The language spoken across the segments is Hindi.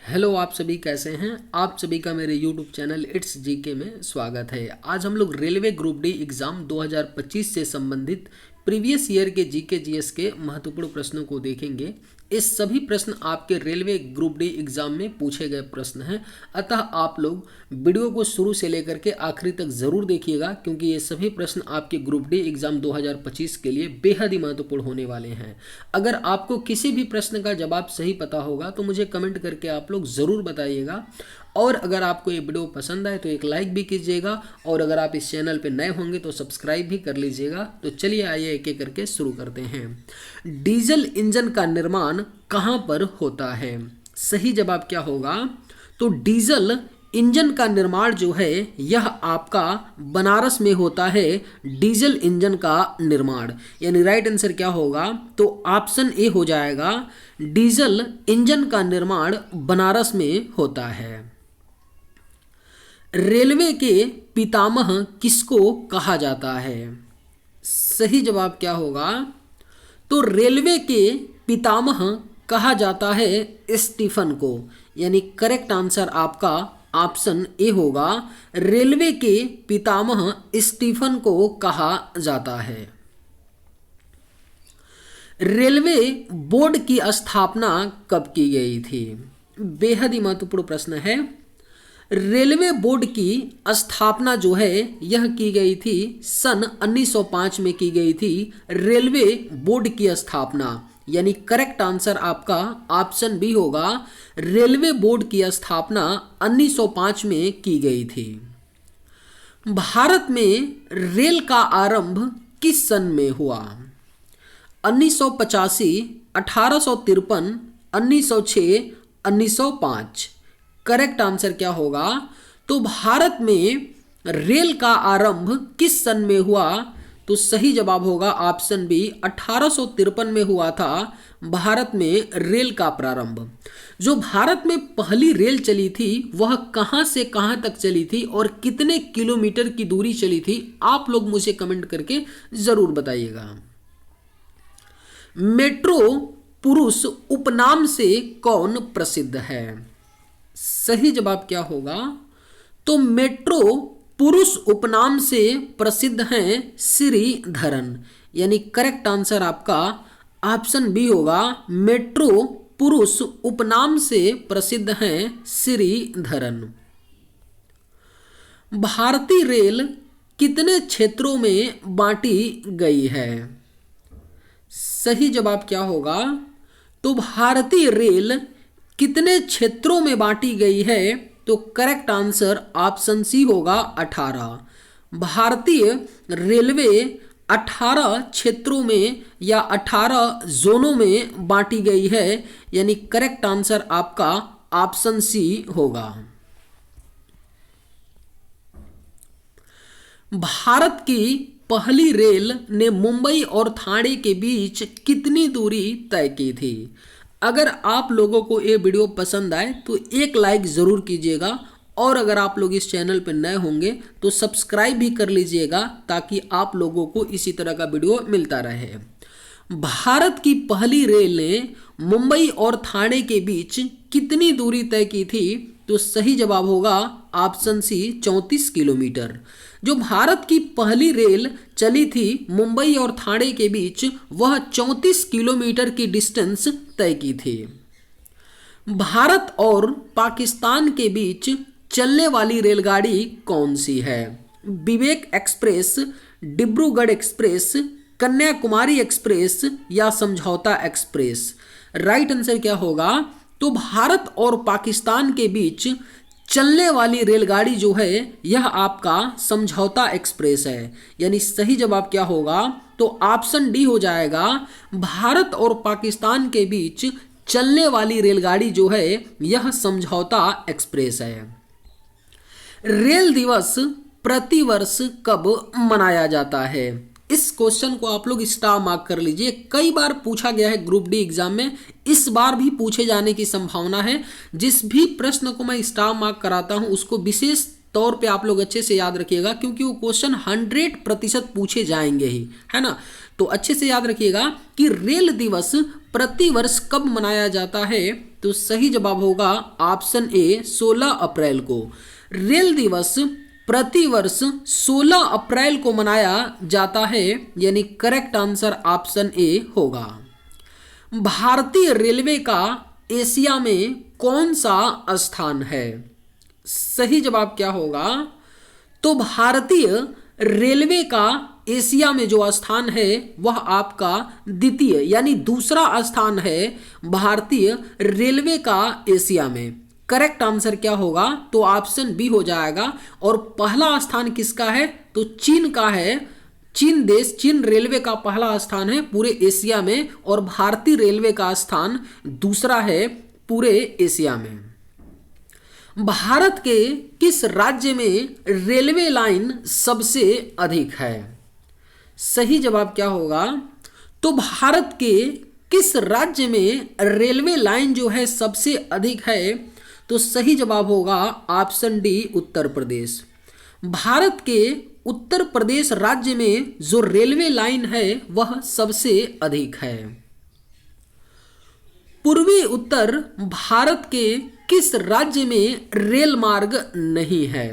हेलो, आप सभी कैसे हैं। आप सभी का मेरे यूट्यूब चैनल इट्स जीके में स्वागत है। आज हम लोग रेलवे ग्रुप डी एग्ज़ाम 2025 से संबंधित प्रीवियस ईयर के जीके जीएस के महत्वपूर्ण प्रश्नों को देखेंगे। इस सभी प्रश्न आपके रेलवे ग्रुप डी एग्ज़ाम में पूछे गए प्रश्न हैं, अतः आप लोग वीडियो को शुरू से लेकर के आखिरी तक ज़रूर देखिएगा, क्योंकि ये सभी प्रश्न आपके ग्रुप डी एग्ज़ाम 2025 के लिए बेहद ही महत्वपूर्ण होने वाले हैं। अगर आपको किसी भी प्रश्न का जवाब सही पता होगा तो मुझे कमेंट करके आप लोग ज़रूर बताइएगा। और अगर आपको ये वीडियो पसंद आए तो एक लाइक भी कीजिएगा, और अगर आप इस चैनल पर नए होंगे तो सब्सक्राइब भी कर लीजिएगा। तो चलिए आइए एक एक करके शुरू करते हैं। डीजल इंजन का निर्माण कहाँ पर होता है? सही जवाब क्या होगा? तो डीजल इंजन का निर्माण जो है यह आपका बनारस में होता है। डीजल इंजन का निर्माण, यानी राइट आंसर क्या होगा? तो ऑप्शन ए हो जाएगा, डीजल इंजन का निर्माण बनारस में होता है। रेलवे के पितामह किसको कहा जाता है? सही जवाब क्या होगा? तो रेलवे के पितामह कहा जाता है स्टीफन को, यानी करेक्ट आंसर आपका ऑप्शन ए होगा, रेलवे के पितामह स्टीफन को कहा जाता है। रेलवे बोर्ड की स्थापना कब की गई थी? बेहद ही महत्वपूर्ण प्रश्न है। रेलवे बोर्ड की स्थापना जो है यह की गई थी सन 1905 में की गई थी। रेलवे बोर्ड की स्थापना, यानी करेक्ट आंसर आपका ऑप्शन बी होगा, रेलवे बोर्ड की स्थापना 1905 में की गई थी। भारत में रेल का आरंभ किस सन में हुआ? 1985, 1853, 1906, 1905। करेक्ट आंसर क्या होगा? तो भारत में रेल का आरंभ किस सन में हुआ? तो सही जवाब होगा ऑप्शन बी, 1853 में हुआ था भारत में रेल का प्रारंभ। जो भारत में पहली रेल चली थी वह कहां से कहां तक चली थी और कितने किलोमीटर की दूरी चली थी, आप लोग मुझे कमेंट करके जरूर बताइएगा। मेट्रो पुरुष उपनाम से कौन प्रसिद्ध है? सही जवाब क्या होगा? तो मेट्रो पुरुष उपनाम से प्रसिद्ध हैं श्रीधरन, यानी करेक्ट आंसर आपका ऑप्शन बी होगा, मेट्रो पुरुष उपनाम से प्रसिद्ध हैं श्रीधरन। भारतीय रेल कितने क्षेत्रों में बांटी गई है? सही जवाब क्या होगा? तो भारतीय रेल कितने क्षेत्रों में बांटी गई है? तो करेक्ट आंसर ऑप्शन सी होगा, 18। भारतीय रेलवे 18 क्षेत्रों में या 18 जोनों में बांटी गई है, यानी करेक्ट आंसर आपका ऑप्शन सी होगा। भारत की पहली रेल ने मुंबई और ठाणे के बीच कितनी दूरी तय की थी? अगर आप लोगों को ये वीडियो पसंद आए तो एक लाइक ज़रूर कीजिएगा, और अगर आप लोग इस चैनल पर नए होंगे तो सब्सक्राइब भी कर लीजिएगा, ताकि आप लोगों को इसी तरह का वीडियो मिलता रहे। भारत की पहली रेल ने मुंबई और ठाणे के बीच कितनी दूरी तय की थी? तो सही जवाब होगा ऑप्शन सी, 34 किलोमीटर। जो भारत की पहली रेल चली थी मुंबई और ठाणे के बीच, वह 34 किलोमीटर की डिस्टेंस तय की थी। भारत और पाकिस्तान के बीच चलने वाली रेलगाड़ी कौन सी है? Vivek express, Dibrugarh express, Kanyakumari express या समझौता एक्सप्रेस? राइट आंसर क्या होगा? तो भारत और पाकिस्तान के बीच चलने वाली रेलगाड़ी जो है यह आपका समझौता एक्सप्रेस है, यानी सही जवाब क्या होगा? तो ऑप्शन डी हो जाएगा, भारत और पाकिस्तान के बीच चलने वाली रेलगाड़ी जो है यह समझौता एक्सप्रेस है। रेल दिवस प्रतिवर्ष कब मनाया जाता है? इस क्वेश्चन को आप लोग स्टार मार्क कर लीजिए। कई बार पूछा गया है ग्रुप डी एग्जाम में, इस बार भी पूछे जाने की संभावना है। जिस भी प्रश्न को मैं स्टार मार्क कराता हूं उसको विशेष तौर पे आप लोग अच्छे से याद रखिएगा, क्योंकि वो क्वेश्चन 100% पूछे जाएंगे ही, है ना। तो अच्छे से याद रखिएगा कि रेल दिवस प्रतिवर्ष कब मनाया जाता है। तो सही जवाब होगा ऑप्शन ए 16 अप्रैल को। रेल दिवस प्रतिवर्ष 16 अप्रैल को मनाया जाता है, यानी करेक्ट आंसर ऑप्शन ए होगा। भारतीय रेलवे का एशिया में कौन सा स्थान है? सही जवाब क्या होगा? तो भारतीय रेलवे का एशिया में जो स्थान है वह आपका द्वितीय यानी दूसरा स्थान है भारतीय रेलवे का एशिया में। करेक्ट आंसर क्या होगा? तो ऑप्शन बी हो जाएगा। और पहला स्थान किसका है? तो चीन का है। चीन देश, चीन रेलवे का पहला स्थान है पूरे एशिया में, और भारतीय रेलवे का स्थान दूसरा है पूरे एशिया में। भारत के किस राज्य में रेलवे लाइन सबसे अधिक है? सही जवाब क्या होगा? तो भारत के किस राज्य में रेलवे लाइन जो है सबसे अधिक है? तो सही जवाब होगा ऑप्शन डी उत्तर प्रदेश। भारत के उत्तर प्रदेश राज्य में जो रेलवे लाइन है वह सबसे अधिक है। पूर्वी उत्तर भारत के किस राज्य में रेल मार्ग नहीं है?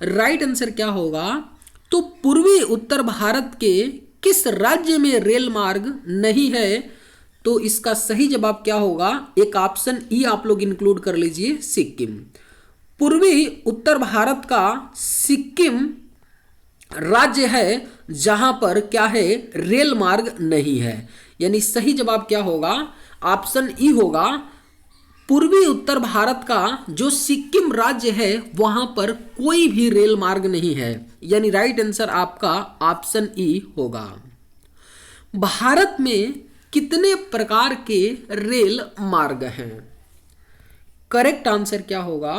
राइट आंसर क्या होगा? तो पूर्वी उत्तर भारत के किस राज्य में रेल मार्ग नहीं है? तो इसका सही जवाब क्या होगा? एक ऑप्शन ई आप लोग इंक्लूड कर लीजिए, सिक्किम। पूर्वी उत्तर भारत का सिक्किम राज्य है जहां पर क्या है? रेल मार्ग नहीं है। यानी सही जवाब क्या होगा? ऑप्शन ई होगा। पूर्वी उत्तर भारत का जो सिक्किम राज्य है वहां पर कोई भी रेल मार्ग नहीं है, यानी राइट आंसर आपका ऑप्शन ई होगा। भारत में कितने प्रकार के रेल मार्ग हैं? करेक्ट आंसर क्या होगा?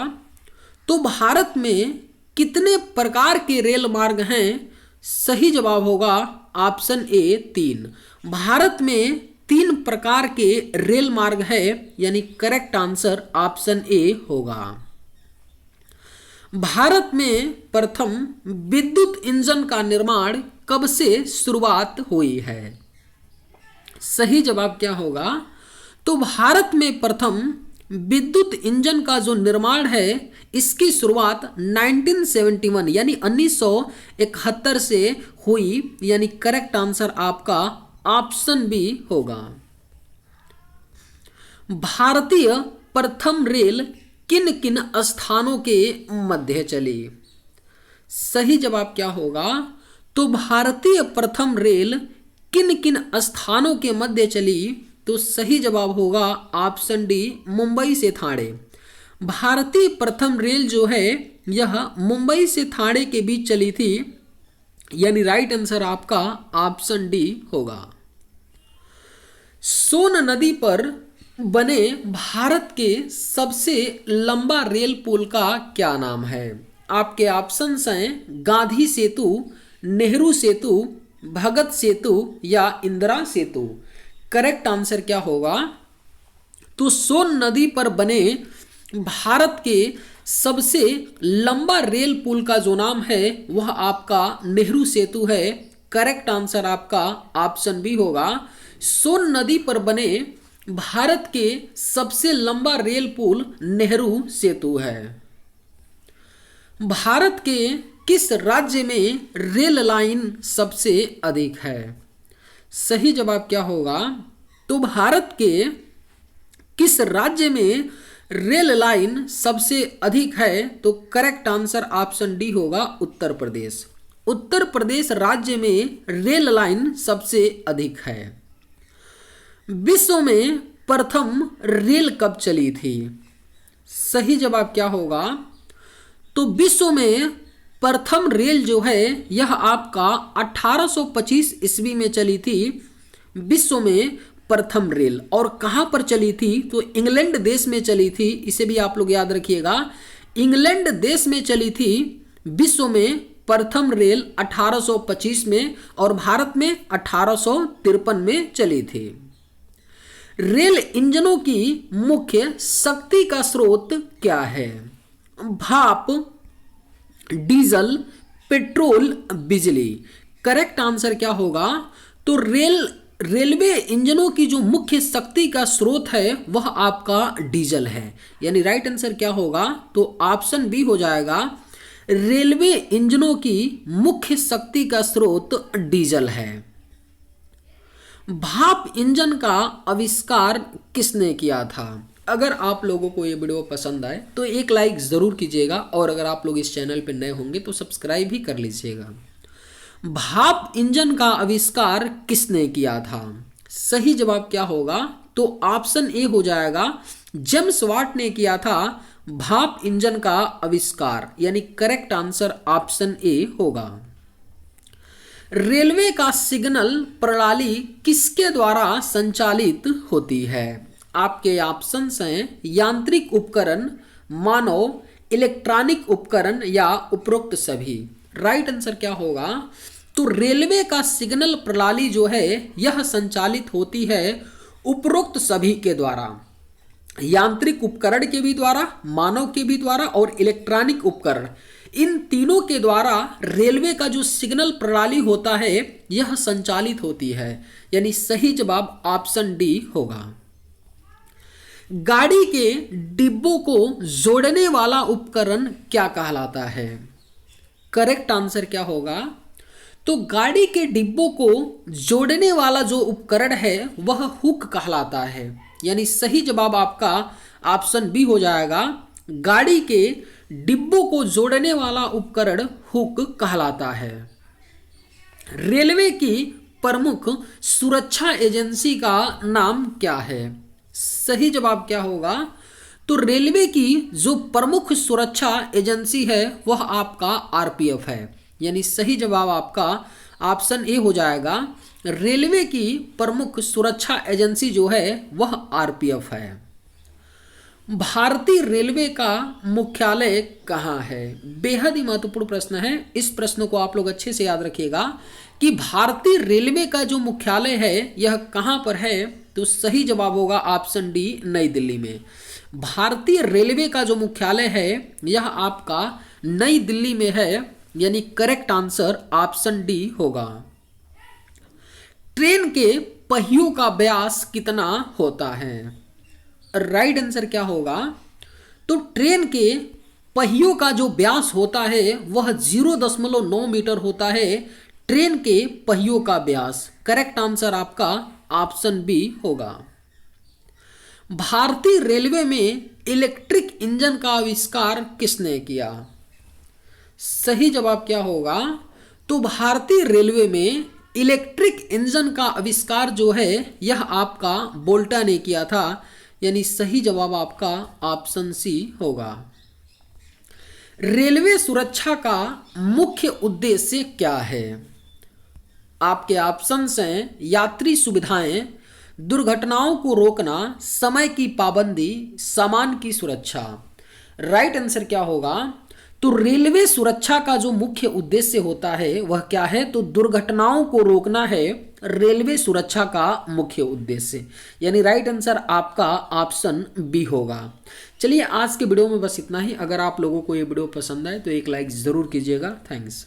तो भारत में कितने प्रकार के रेल मार्ग हैं? सही जवाब होगा ऑप्शन ए 3। भारत में 3 प्रकार के रेल मार्ग है, यानी करेक्ट आंसर ऑप्शन ए होगा। भारत में प्रथम विद्युत इंजन का निर्माण कब से शुरुआत हुई है? सही जवाब क्या होगा? तो भारत में प्रथम विद्युत इंजन का जो निर्माण है इसकी शुरुआत 1971 यानी 1971 से हुई, यानी करेक्ट आंसर आपका ऑप्शन बी होगा। भारतीय प्रथम रेल किन किन स्थानों के मध्य चली? सही जवाब क्या होगा? तो भारतीय प्रथम रेल किन किन स्थानों के मध्य चली? तो सही जवाब होगा ऑप्शन डी मुंबई से ठाणे। भारतीय प्रथम रेल जो है यह मुंबई से ठाणे के बीच चली थी, यानी राइट आंसर आपका ऑप्शन डी होगा। सोन नदी पर बने भारत के सबसे लंबा रेल पुल का क्या नाम है? आपके ऑप्शंस हैं गांधी सेतु, नेहरू सेतु, भगत सेतु या इंदिरा सेतु। करेक्ट आंसर क्या होगा? तो सोन नदी पर बने भारत के सबसे लंबा रेल पुल का जो नाम है वह आपका नेहरू सेतु है। करेक्ट आंसर आपका ऑप्शन बी होगा। सोन नदी पर बने भारत के सबसे लंबा रेल पुल नेहरू सेतु है। भारत के किस राज्य में रेल लाइन सबसे अधिक है? सही जवाब क्या होगा? तो भारत के किस राज्य में रेल लाइन सबसे अधिक है? तो करेक्ट आंसर ऑप्शन डी होगा उत्तर प्रदेश। उत्तर प्रदेश राज्य में रेल लाइन सबसे अधिक है। विश्व में प्रथम रेल कब चली थी? सही जवाब क्या होगा? तो विश्व में प्रथम रेल जो है यह आपका 1825 ईस्वी में चली थी। विश्व में प्रथम रेल और कहां पर चली थी? तो इंग्लैंड देश में चली थी। इसे भी आप लोग याद रखिएगा, इंग्लैंड देश में चली थी विश्व में प्रथम रेल 1825 में, और भारत में 1853 में चली थी। रेल इंजनों की मुख्य शक्ति का स्रोत क्या है? भाप, डीजल, पेट्रोल, बिजली। करेक्ट आंसर क्या होगा? तो रेलवे इंजनों की जो मुख्य शक्ति का स्रोत है वह आपका डीजल है। यानी राइट आंसर क्या होगा? तो ऑप्शन बी हो जाएगा, रेलवे इंजनों की मुख्य शक्ति का स्रोत डीजल है। भाप इंजन का आविष्कार किसने किया था? अगर आप लोगों को ये वीडियो पसंद आए तो एक लाइक ज़रूर कीजिएगा, और अगर आप लोग इस चैनल पर नए होंगे तो सब्सक्राइब भी कर लीजिएगा। भाप इंजन का आविष्कार किसने किया था? सही जवाब क्या होगा? तो ऑप्शन ए हो जाएगा, जेम्स वाट ने किया था भाप इंजन का आविष्कार। यानी करेक्ट आंसर ऑप्शन ए होगा। रेलवे का सिग्नल प्रणाली किसके द्वारा संचालित होती है? आपके ऑप्शंस हैं यांत्रिक उपकरण, मानव, इलेक्ट्रॉनिक उपकरण या उपरोक्त सभी। राइट आंसर क्या होगा? तो रेलवे का सिग्नल प्रणाली जो है यह संचालित होती है उपरोक्त सभी के द्वारा, यांत्रिक उपकरण के भी द्वारा, मानव के भी द्वारा और इलेक्ट्रॉनिक उपकरण, इन तीनों के द्वारा रेलवे का जो सिग्नल प्रणाली होता है यह संचालित होती है। यानी सही जवाब ऑप्शन डी होगा। गाड़ी के डिब्बों को जोड़ने वाला उपकरण क्या कहलाता है? करेक्ट आंसर क्या होगा? तो गाड़ी के डिब्बों को जोड़ने वाला जो उपकरण है वह हुक कहलाता है। यानी सही जवाब आपका ऑप्शन बी हो जाएगा, गाड़ी के डिब्बों को जोड़ने वाला उपकरण हुक कहलाता है। रेलवे की प्रमुख सुरक्षा एजेंसी का नाम क्या है? सही जवाब क्या होगा? तो रेलवे की जो प्रमुख सुरक्षा एजेंसी है वह आपका आरपीएफ है। यानी सही जवाब आपका ऑप्शन ए हो जाएगा, रेलवे की प्रमुख सुरक्षा एजेंसी जो है वह आरपीएफ है। भारतीय रेलवे का मुख्यालय कहाँ है? बेहद ही महत्वपूर्ण प्रश्न है। इस प्रश्न को आप लोग अच्छे से याद रखिएगा कि भारतीय रेलवे का जो मुख्यालय है यह कहाँ पर है? तो सही जवाब होगा ऑप्शन डी, नई दिल्ली में। भारतीय रेलवे का जो मुख्यालय है यह आपका नई दिल्ली में है। यानी करेक्ट आंसर ऑप्शन डी होगा। ट्रेन के पहियों का व्यास कितना होता है? राइट आंसर क्या होगा? तो ट्रेन के पहियों का जो व्यास होता है वह 0.9 मीटर होता है। ट्रेन के पहियों का व्यास। करेक्ट आंसर आपका ऑप्शन बी होगा। भारतीय रेलवे में इलेक्ट्रिक इंजन का आविष्कार किसने किया? सही जवाब क्या होगा? तो भारतीय रेलवे में इलेक्ट्रिक इंजन का आविष्कार जो है यह आपका बोल्टा ने किया था। यानी सही जवाब आपका ऑप्शन सी होगा। रेलवे सुरक्षा का मुख्य उद्देश्य क्या है? आपके ऑप्शंस हैं यात्री सुविधाएं, दुर्घटनाओं को रोकना, समय की पाबंदी, सामान की सुरक्षा। राइट आंसर क्या होगा? तो रेलवे सुरक्षा का जो मुख्य उद्देश्य होता है वह क्या है? तो दुर्घटनाओं को रोकना है रेलवे सुरक्षा का मुख्य उद्देश्य। यानी राइट आंसर आपका ऑप्शन बी होगा। चलिए आज के वीडियो में बस इतना ही। अगर आप लोगों को ये वीडियो पसंद आए तो एक लाइक ज़रूर कीजिएगा। थैंक्स।